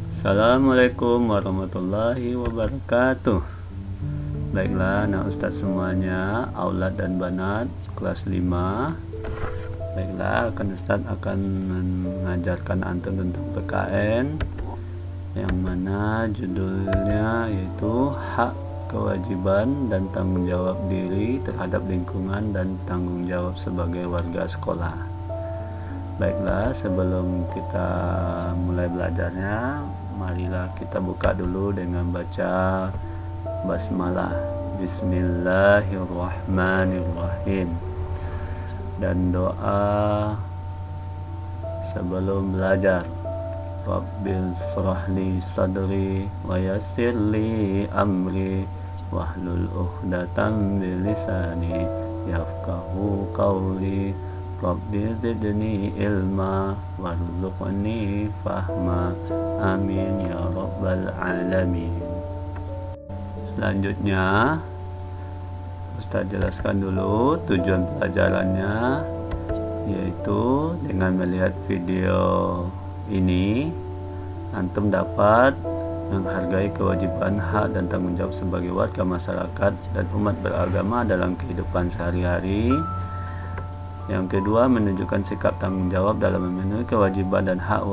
Assalamualaikum warahmatullahi wabarakatuh. Baiklah anak ustaz semuanya, aulad dan banat kelas 5. Baiklah, ustaz akan mengajarkan antum tentang PKN, yang mana judulnya yaitu hak, kewajiban dan tanggung jawab diri terhadap lingkungan dan tanggung jawab sebagai warga sekolah. Baiklah, sebelum kita mulai belajarnya, marilah kita buka dulu dengan baca basmalah. Bismillahirrahmanirrahim. Dan doa sebelum belajar. Rabbil shrahli sadri wa yassirli amri wahlul uqdatam min lisani yafqahu qawli. Rabbi zidni ilma warzuqni fahma, amin ya rabbal alamin. Selanjutnya Ustaz jelaskan dulu tujuan pelajarannya, yaitu dengan melihat video ini antum dapat menghargai kewajiban, hak dan tanggung jawab sebagai warga masyarakat dan umat beragama dalam kehidupan sehari-hari. Yang kedua, menunjukkan sikap tanggung jawab dalam memenuhi kewajiban dan hak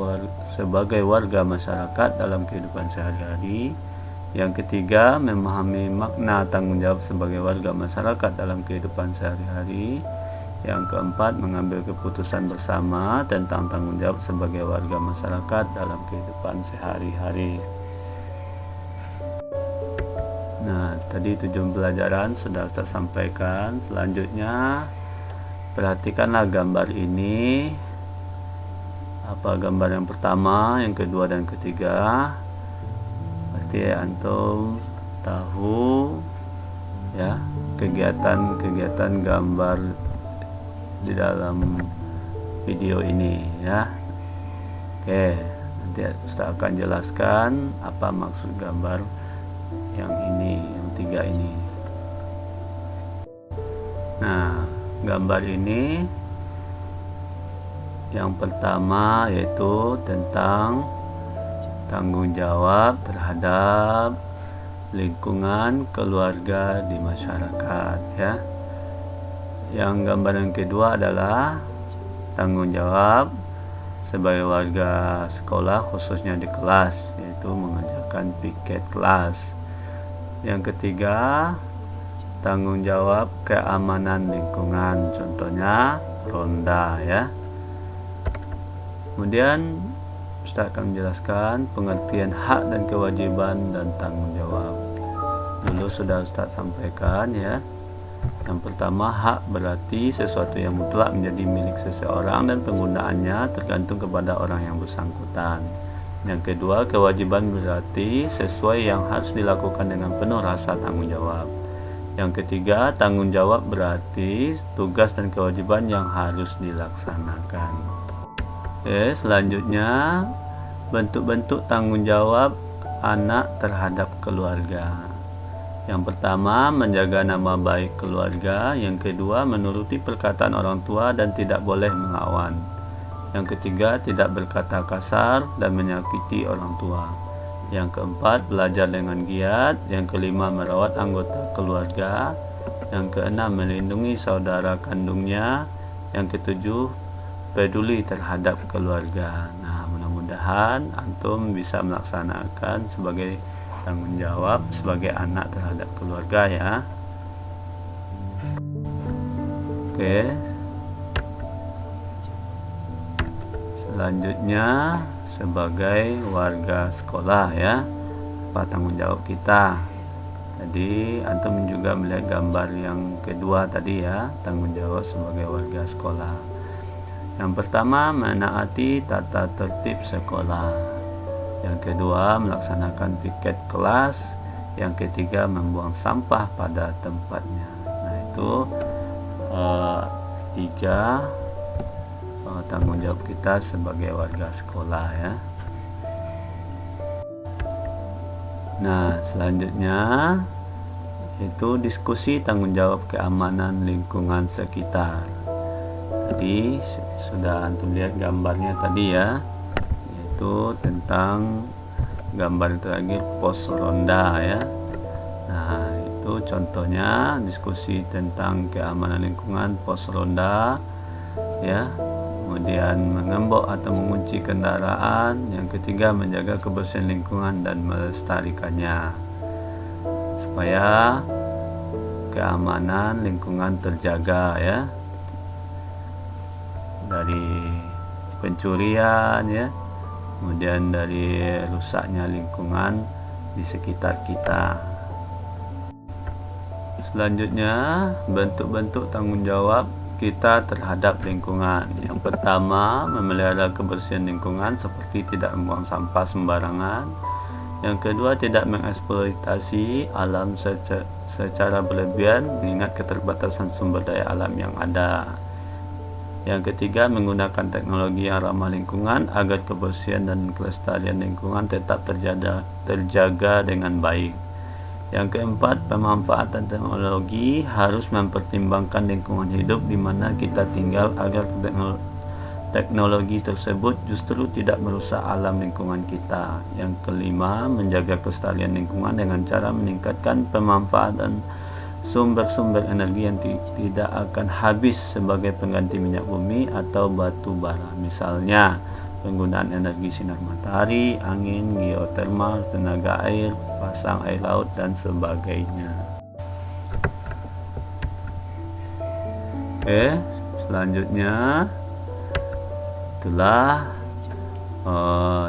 sebagai warga masyarakat dalam kehidupan sehari-hari. Yang ketiga, memahami makna tanggung jawab sebagai warga masyarakat dalam kehidupan sehari-hari. Yang keempat, mengambil keputusan bersama tentang tanggung jawab sebagai warga masyarakat dalam kehidupan sehari-hari. Nah, tadi tujuan pelajaran sudah saya sampaikan. Selanjutnya, perhatikanlah gambar ini. Apa gambar yang pertama, yang kedua dan ketiga? Pasti antum tahu ya kegiatan-kegiatan gambar di dalam video ini ya. Oke, nanti Ustaz akan jelaskan apa maksud gambar yang ini, yang tiga ini. Nah, gambar ini yang pertama yaitu tentang tanggung jawab terhadap lingkungan keluarga di masyarakat ya. Yang gambar yang kedua adalah tanggung jawab sebagai warga sekolah, khususnya di kelas, yaitu mengerjakan piket kelas. Yang ketiga, tanggung jawab keamanan lingkungan, contohnya ronda ya. Kemudian Ustaz akan menjelaskan pengertian hak dan kewajiban dan tanggung jawab. Dulu sudah Ustaz sampaikan ya. Yang pertama, hak berarti sesuatu yang mutlak menjadi milik seseorang dan penggunaannya tergantung kepada orang yang bersangkutan. Yang kedua, kewajiban berarti sesuai yang harus dilakukan dengan penuh rasa tanggung jawab. Yang ketiga, tanggung jawab berarti tugas dan kewajiban yang harus dilaksanakan. Oke, selanjutnya bentuk-bentuk tanggung jawab anak terhadap keluarga. Yang pertama, menjaga nama baik keluarga. Yang kedua, menuruti perkataan orang tua dan tidak boleh melawan. Yang ketiga, tidak berkata kasar dan menyakiti orang tua. Yang keempat, belajar dengan giat. Yang kelima, merawat anggota keluarga. Yang keenam, melindungi saudara kandungnya. Yang ketujuh, peduli terhadap keluarga. Nah, mudah-mudahan antum bisa melaksanakan sebagai tanggung jawab sebagai anak terhadap keluarga ya. Oke. Selanjutnya sebagai warga sekolah ya, apa tanggung jawab kita. Tadi antum juga melihat gambar yang kedua tadi ya, tanggung jawab sebagai warga sekolah. Yang pertama, menaati tata tertib sekolah. Yang kedua, melaksanakan piket kelas. Yang ketiga, membuang sampah pada tempatnya. Nah, itu tiga tanggung jawab kita sebagai warga sekolah ya. Nah, selanjutnya itu diskusi tanggung jawab keamanan lingkungan sekitar. Tadi sudah antum lihat gambarnya tadi ya, yaitu tentang gambar terakhir pos ronda ya. Nah, itu contohnya diskusi tentang keamanan lingkungan pos ronda ya. Kemudian mengembok atau mengunci kendaraan. Yang ketiga, menjaga kebersihan lingkungan dan melestarikannya supaya keamanan lingkungan terjaga ya, dari pencurian ya, kemudian dari rusaknya lingkungan di sekitar kita. Selanjutnya, bentuk-bentuk tanggung jawab kita terhadap lingkungan. Yang pertama, memelihara kebersihan lingkungan seperti tidak membuang sampah sembarangan. Yang kedua, tidak mengeksploitasi alam secara berlebihan mengingat keterbatasan sumber daya alam yang ada. Yang ketiga, menggunakan teknologi yang ramah lingkungan agar kebersihan dan kelestarian lingkungan tetap terjaga dengan baik. Yang keempat, pemanfaatan teknologi harus mempertimbangkan lingkungan hidup di mana kita tinggal agar teknologi tersebut justru tidak merusak alam lingkungan kita. Yang kelima, menjaga kelestarian lingkungan dengan cara meningkatkan pemanfaatan sumber-sumber energi yang tidak akan habis sebagai pengganti minyak bumi atau batu bara. Misalnya, penggunaan energi sinar matahari, angin, geotermal, tenaga air, pasang air laut, dan sebagainya. Oke, selanjutnya itulah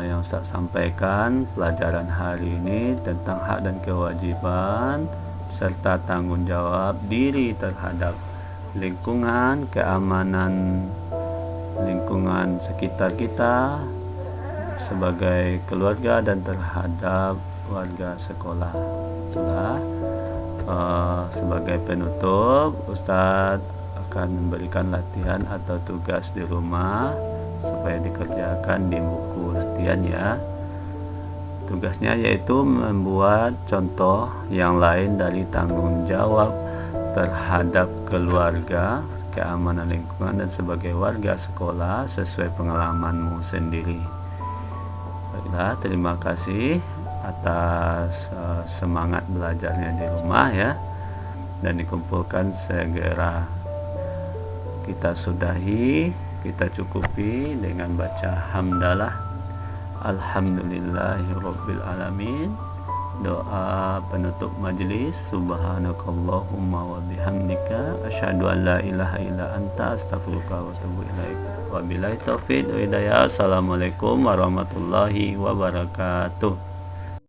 yang saya sampaikan pelajaran hari ini tentang hak dan kewajiban serta tanggung jawab diri terhadap lingkungan, keamanan lingkungan sekitar kita sebagai keluarga dan terhadap warga sekolah. Itulah sebagai penutup, Ustadz akan memberikan latihan atau tugas di rumah supaya dikerjakan di buku latihan ya. Tugasnya yaitu membuat contoh yang lain dari tanggung jawab terhadap keluarga, keamanan lingkungan, dan sebagai warga sekolah sesuai pengalamanmu sendiri. Baiklah, terima kasih atas semangat belajarnya di rumah ya, dan dikumpulkan segera. Kita sudahi, kita cukupi dengan baca hamdalah. Alhamdulillahirabbil alamin. Doa penutup majlis. Subhanakallahumma wa bihamdika asyhadu an la ilaha illa anta astaghfiruka wa atubu ilaik. Wabillahi taufiq wa hidayah. Assalamualaikum warahmatullahi wabarakatuh.